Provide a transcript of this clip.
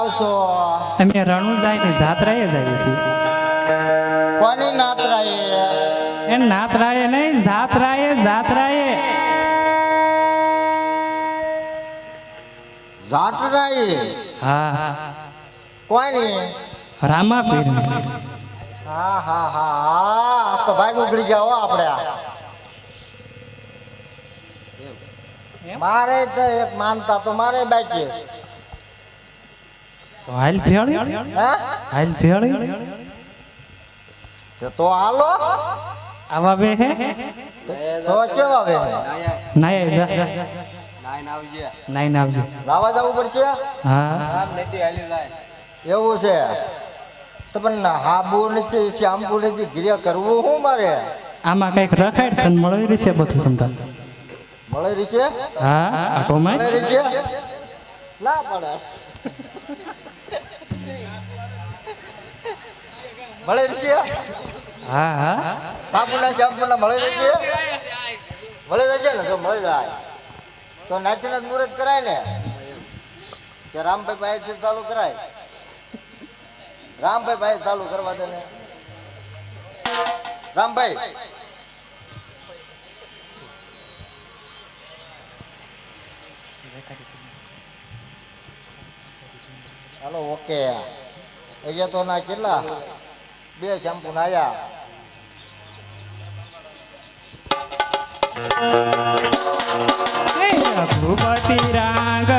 જાઓ છો? અમે રણુજાની જાત્રાએ જઈએ છીએ. કોની નાતરાએ? એ નાતરાએ નહીં, જાત્રાએ જાત્રાએ. જાટરાએ? હા, કોની? રામાપીર. હા હા હા હા, તો ભાઈ ઉઘડી ગયા હો આપણે. મારે તો એક માનતા તો મારે બાકી. તો હાલ ફેળી, હે? હાલ ફેળી. તો હાલો. આવા બે હે તો કેવા વે? નાય નાય આવજે. લાવા જવું પડશે. હા, એવું છે તો પણ હાબુ નથી, શ્યામ્પુ નથી, ઘીરે કરવું શું મારે? આમાં કઈક રખાય તને મળી રહેશે બધું તમતા. મળે રહી છે? હા, આટોમાં મળે રહી છે? ના પડે. મળે રહી છે? હા હા, બાપુના શ્યામ્પુના મળે રહી છે? મળે રહેશે ને? તો મળી જાય તો નાચીને મુહૂર્ત કરાય ને કે રામભાઈ પાસે ચાલુ કરાય? રામભાઈ પાસે ચાલુ કરવા દે ને. રામભાઈ હાલો, ઓકે. અહીંયા તો ના કેટલા 2 શેમ્પુ ના આયા. ભૂપતિ રાંગ